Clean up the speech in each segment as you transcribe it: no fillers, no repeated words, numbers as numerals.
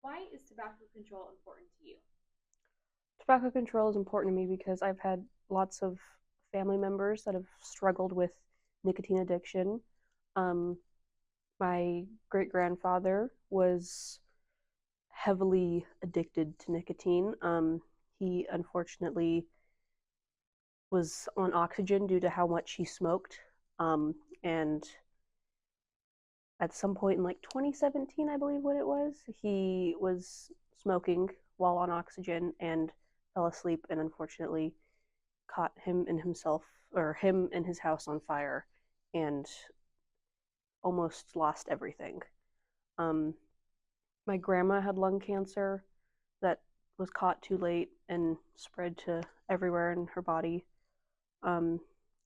Why is tobacco control important to you? Tobacco control is important to me because I've had lots of family members that have struggled with nicotine addiction. Um, my great grandfather was heavily addicted to nicotine. He unfortunately was on oxygen due to how much he smoked. And at some point in like 2017, I believe what it was, he was smoking while on oxygen and fell asleep and unfortunately caught him and his house on fire and almost lost everything. Um, my grandma had lung cancer that was caught too late and spread to everywhere in her body. Um,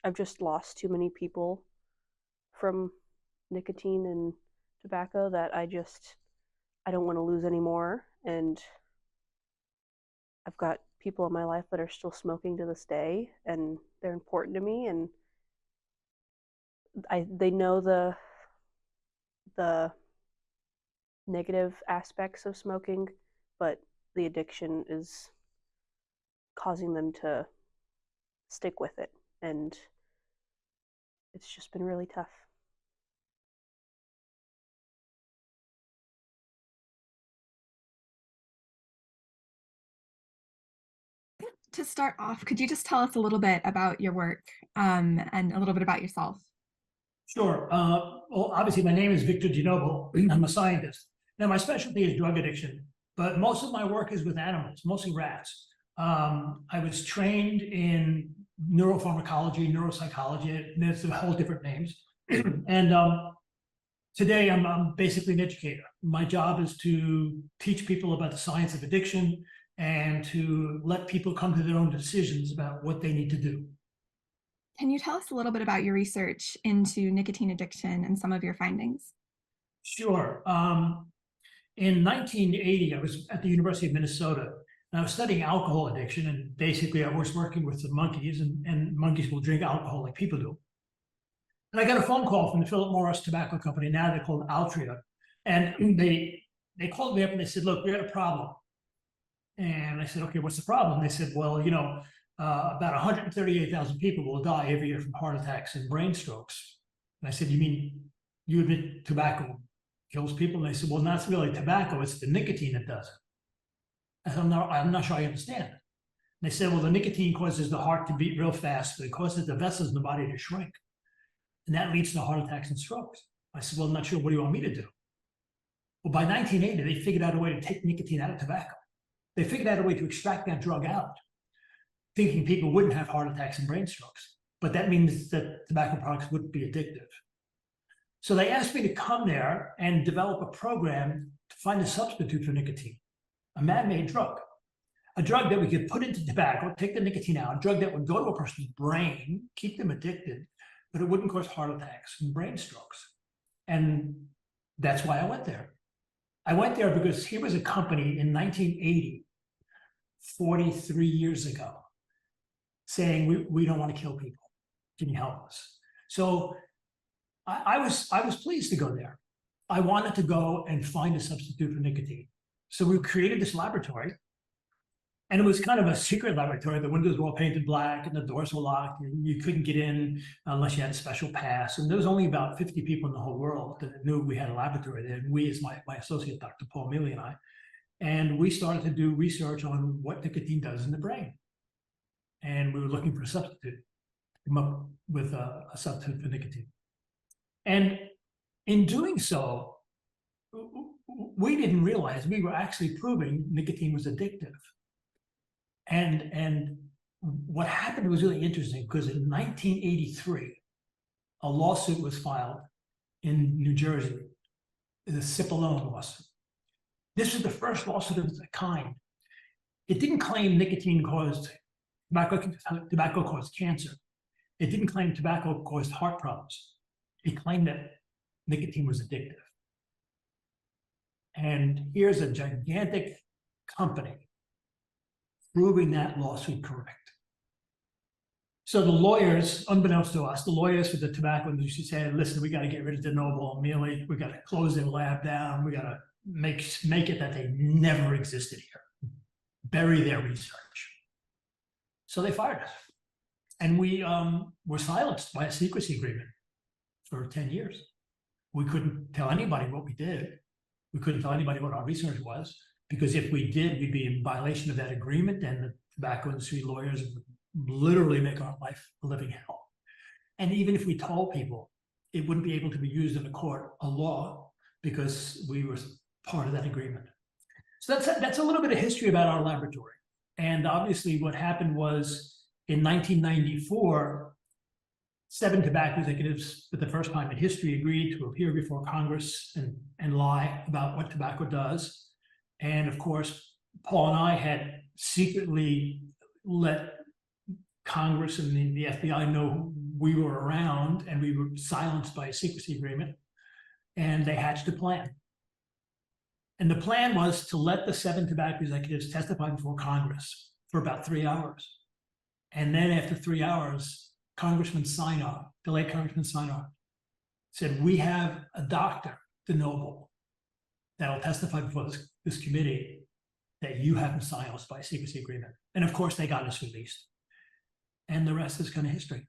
I've just lost too many people from nicotine and tobacco that I don't want to lose anymore. And I've got people in my life that are still smoking to this day, and they're important to me. And they know the negative aspects of smoking, but the addiction is causing them to stick with it. And it's just been really tough. To start off, could you just tell us a little bit about your work and a little bit about yourself? Sure. Well, obviously, my name is Victor DeNoble. I'm a scientist. Now, my specialty is drug addiction, but most of my work is with animals, mostly rats. I was trained in neuropharmacology, neuropsychology, and there's a whole different names. And today, I'm basically an educator. My job is to teach people about the science of addiction and to let people come to their own decisions about what they need to do. Can you tell us a little bit about your research into nicotine addiction and some of your findings? Sure. In 1980, I was at the University of Minnesota, and I was studying alcohol addiction. And basically, I was working with the monkeys, and monkeys will drink alcohol like people do. And I got a phone call from the Philip Morris Tobacco Company. Now they're called Altria, and they called me up and they said, "Look, we had a problem." And I said, "Okay, what's the problem?" They said, "Well, about 138,000 people will die every year from heart attacks and brain strokes." And I said, you admit tobacco kills people?" And they said, "Well, not really tobacco, it's the nicotine that does it." I said, I'm not sure I understand. And they said, "Well, the nicotine causes the heart to beat real fast, but it causes the vessels in the body to shrink. And that leads to heart attacks and strokes." I said, "Well, I'm not sure. What do you want me to do?" Well, by 1980, they figured out a way to take nicotine out of tobacco. They figured out a way to extract that drug out, thinking people wouldn't have heart attacks and brain strokes. But that means that tobacco products wouldn't be addictive. So they asked me to come there and develop a program to find a substitute for nicotine, a man-made drug, a drug that we could put into tobacco, take the nicotine out, a drug that would go to a person's brain, keep them addicted, but it wouldn't cause heart attacks and brain strokes. And that's why I went there. I went there because here was a company in 1980, 43 years ago, saying, we don't want to kill people. Can you help us? So I was pleased to go there. I wanted to go and find a substitute for nicotine. So we created this laboratory, and it was kind of a secret laboratory. The windows were all painted black and the doors were locked, and you couldn't get in unless you had a special pass. And there was only about 50 people in the whole world that knew we had a laboratory there. And we, as my associate, Dr. Paul Mealy, and we started to do research on what nicotine does in the brain. And we were looking for a substitute, come up with a substitute for nicotine. And in doing so, we didn't realize we were actually proving nicotine was addictive. And what happened was really interesting, because in 1983, a lawsuit was filed in New Jersey, the Sip Alone lawsuit. This was the first lawsuit of its kind. It didn't claim tobacco caused cancer. It didn't claim tobacco caused heart problems. It claimed that nicotine was addictive. And here's a gigantic company proving that lawsuit correct. So the lawyers, unbeknownst to us, the lawyers for the tobacco industry said, "Listen, we got to get rid of DeNoble and Mealy. We got to close their lab down. We got to make it that they never existed here, bury their research. So they fired us. And we were silenced by a secrecy agreement for 10 years. We couldn't tell anybody what we did. We couldn't tell anybody what our research was, because if we did, we'd be in violation of that agreement, and the tobacco industry lawyers would literally make our life a living hell. And even if we told people, it wouldn't be able to be used in a court of law because we were part of that agreement. So that's a little bit of history about our laboratory. And obviously what happened was in 1994, 7 tobacco executives for the first time in history agreed to appear before Congress and lie about what tobacco does. And of course, Paul and I had secretly let Congress and the FBI know we were around, and we were silenced by a secrecy agreement, and they hatched a plan. And the plan was to let the 7 tobacco executives testify before Congress for about 3 hours. And then after 3 hours, Congressman Sinor, the late Congressman Sinor, said, we have a doctor, DeNoble, that will testify before this committee that you have been silenced by a secrecy agreement. And of course, they got us released. And the rest is kind of history.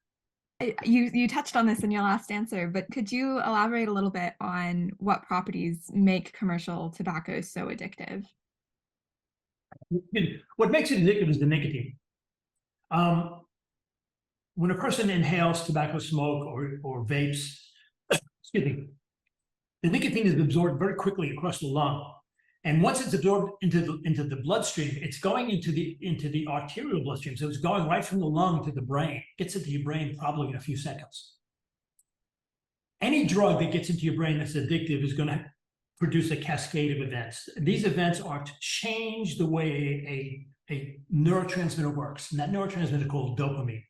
You touched on this in your last answer, but could you elaborate a little bit on what properties make commercial tobacco so addictive? What makes it addictive is the nicotine. When a person inhales tobacco smoke or vapes, excuse me, the nicotine is absorbed very quickly across the lung. And once it's absorbed into the bloodstream, it's going into the arterial bloodstream. So it's going right from the lung to the brain, gets into your brain probably in a few seconds. Any drug that gets into your brain that's addictive is going to produce a cascade of events. These events are to change the way a neurotransmitter works. And that neurotransmitter is called dopamine.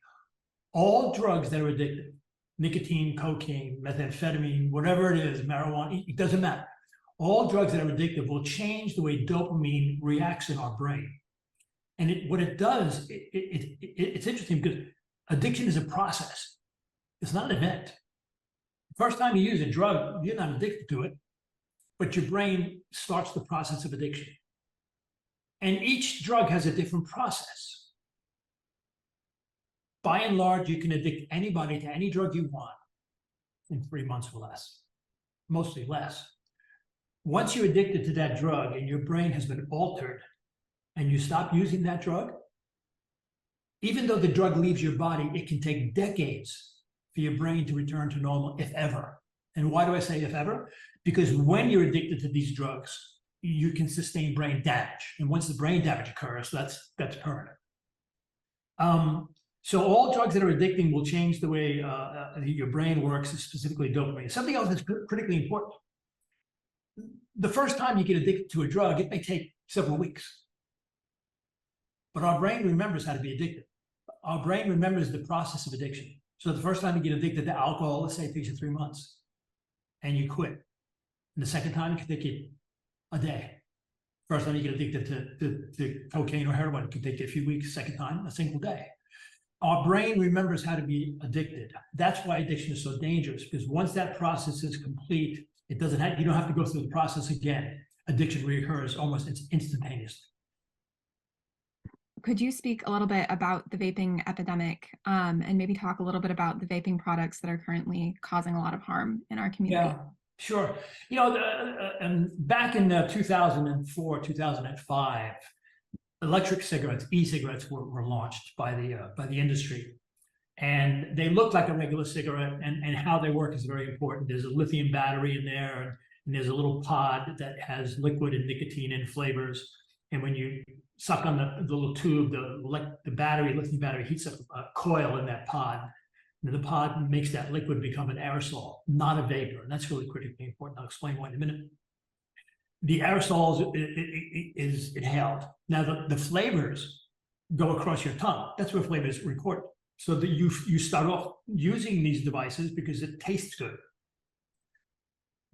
All drugs that are addictive, nicotine, cocaine, methamphetamine, whatever it is, marijuana, it doesn't matter. All drugs that are addictive will change the way dopamine reacts in our brain. And what it does, it's interesting because addiction is a process. It's not an event. The first time you use a drug, you're not addicted to it, but your brain starts the process of addiction. And each drug has a different process. By and large, you can addict anybody to any drug you want in 3 months or less, mostly less. Once you're addicted to that drug and your brain has been altered and you stop using that drug, even though the drug leaves your body, it can take decades for your brain to return to normal, if ever. And why do I say if ever? Because when you're addicted to these drugs, you can sustain brain damage. And once the brain damage occurs, that's permanent. So all drugs that are addicting will change the way your brain works, specifically dopamine. Something else that's critically important. The first time you get addicted to a drug, it may take several weeks. But our brain remembers how to be addicted. Our brain remembers the process of addiction. So the first time you get addicted to alcohol, let's say it takes you 3 months, and you quit. And the second time, it can take you a day. First time you get addicted to cocaine or heroin, it can take you a few weeks. Second time, a single day. Our brain remembers how to be addicted. That's why addiction is so dangerous, because once that process is complete, it doesn't have, you don't have to go through the process again. Addiction reoccurs almost instantaneously. Could you speak a little bit about the vaping epidemic, and maybe talk a little bit about the vaping products that are currently causing a lot of harm in our community? Yeah, sure. You know, back in 2004, 2005, electric cigarettes, e-cigarettes were launched by the industry. And they look like a regular cigarette, and how they work is very important. There's a lithium battery in there, and there's a little pod that has liquid and nicotine and flavors. And when you suck on the little tube, the lithium battery heats up a coil in that pod. And the pod makes that liquid become an aerosol, not a vapor. And that's really critically important. I'll explain why in a minute. The aerosol is inhaled. Now, the flavors go across your tongue. That's where flavors record. So that you start off using these devices because it tastes good.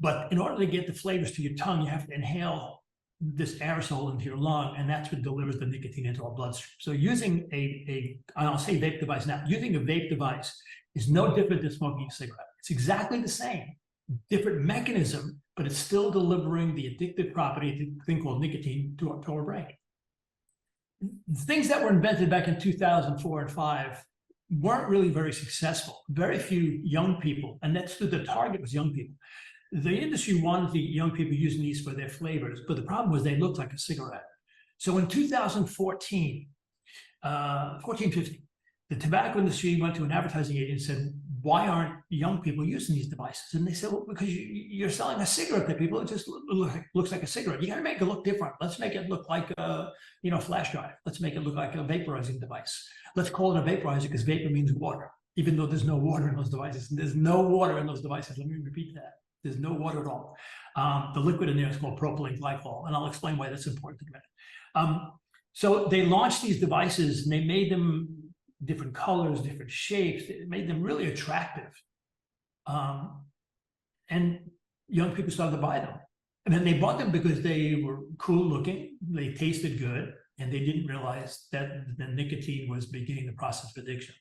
But in order to get the flavors to your tongue, you have to inhale this aerosol into your lung, and that's what delivers the nicotine into our bloodstream. So using I'll say vape device now, using a vape device is no different than smoking a cigarette. It's exactly the same, different mechanism, but it's still delivering the addictive property, the thing called nicotine, to our brain. Things that were invented back in 2004 and 5 weren't really very successful. Very few young people, and that's the target was young people. The industry wanted the young people using these for their flavors, but the problem was they looked like a cigarette. So in 2014, 15, the tobacco industry went to an advertising agent and said, why aren't young people using these devices? And they said, well, because you're selling a cigarette to people. It just looks like a cigarette. You got to make it look different. Let's make it look like a flash drive. Let's make it look like a vaporizing device. Let's call it a vaporizer because vapor means water, even though there's no water in those devices. There's no water in those devices. Let me repeat that. There's no water at all. The liquid in there is called propylene glycol, and I'll explain why that's important in a minute. So they launched these devices and they made them different colors, different shapes. It made them really attractive. And young people started to buy them. And then they bought them because they were cool looking, they tasted good, and they didn't realize that the nicotine was beginning the process of addiction.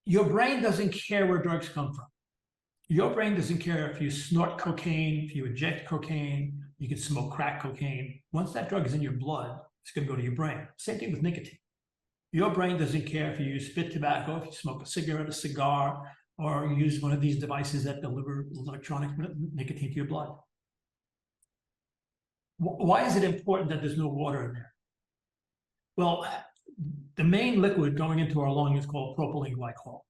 Your brain doesn't care where drugs come from. Your brain doesn't care if you snort cocaine, if you inject cocaine, you can smoke crack cocaine. Once that drug is in your blood, it's going to go to your brain. Same thing with nicotine. Your brain doesn't care if you use spit tobacco, if you smoke a cigarette, a cigar, or use one of these devices that deliver electronic nicotine to your blood. Why is it important that there's no water in there? Well, the main liquid going into our lung is called propylene glycol.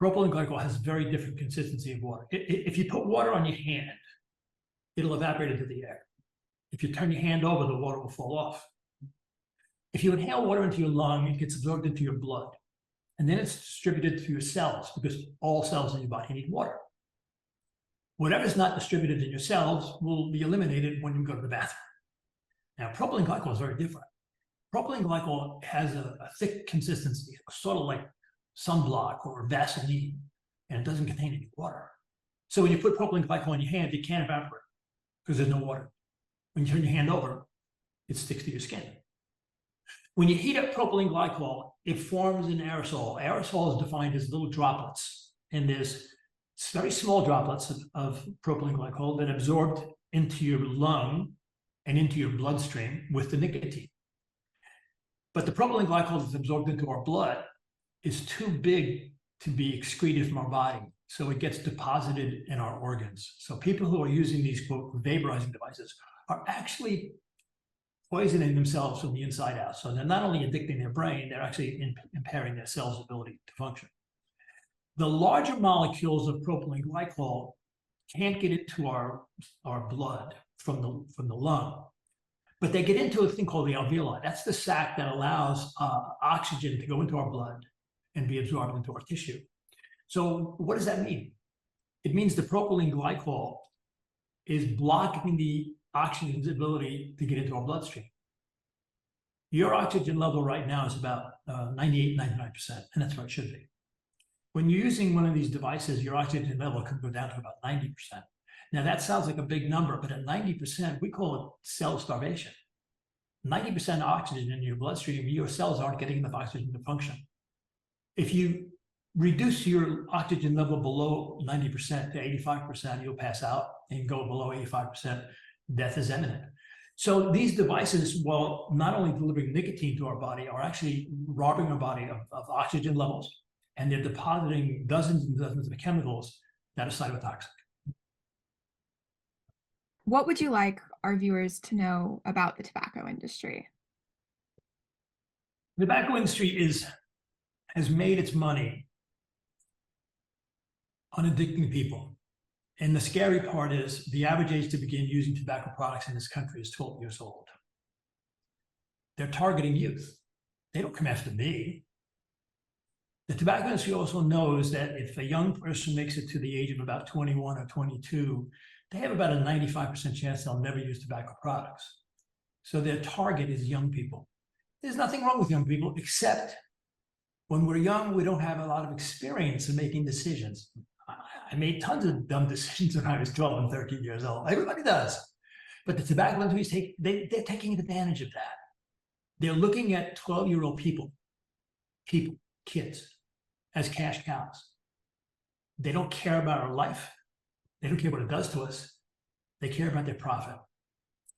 Propylene glycol has very different consistency of water. If you put water on your hand, it'll evaporate into the air. If you turn your hand over, the water will fall off. If you inhale water into your lung, it gets absorbed into your blood. And then it's distributed to your cells because all cells in your body need water. Whatever's not distributed in your cells will be eliminated when you go to the bathroom. Now, propylene glycol is very different. Propylene glycol has a thick consistency, sort of like sunblock or Vaseline, and it doesn't contain any water. So when you put propylene glycol in your hand, it can't evaporate because there's no water. When you turn your hand over, it sticks to your skin. When you heat up propylene glycol, it forms an aerosol. Aerosol is defined as little droplets, and there's very small droplets of propylene glycol that absorbed into your lung and into your bloodstream with the nicotine. But the propylene glycol that's absorbed into our blood is too big to be excreted from our body, so it gets deposited in our organs. So people who are using these, quote, vaporizing devices are actually poisoning themselves from the inside out. So they're not only addicting their brain, they're actually impairing their cells' ability to function. The larger molecules of propylene glycol can't get into our blood from the lung, but they get into a thing called the alveoli. That's the sac that allows oxygen to go into our blood and be absorbed into our tissue. So what does that mean? It means the propylene glycol is blocking the oxygen's ability to get into our bloodstream. Your oxygen level right now is about 98, 99%, and that's what it should be. When you're using one of these devices, your oxygen level can go down to about 90%. Now that sounds like a big number, but at 90%, we call it cell starvation. 90% oxygen in your bloodstream, your cells aren't getting enough oxygen to function. If you reduce your oxygen level below 90% to 85%, you'll pass out, and go below 85%, death is imminent. So these devices, while not only delivering nicotine to our body, are actually robbing our body of oxygen levels, and they're depositing dozens and dozens of chemicals that are cytotoxic. What would you like our viewers to know about the tobacco industry? The tobacco industry has made its money on addicting people. And the scary part is the average age to begin using tobacco products in this country is 12 years old. They're targeting youth. They don't come after me. The tobacco industry also knows that if a young person makes it to the age of about 21 or 22, they have about a 95% chance they'll never use tobacco products. So their target is young people. There's nothing wrong with young people, except when we're young, we don't have a lot of experience in making decisions. I made tons of dumb decisions when I was 12 and 13 years old. Everybody does. But the tobacco industry, they're taking advantage of that. They're looking at 12-year-old kids, as cash cows. They don't care about our life. They don't care what it does to us. They care about their profit.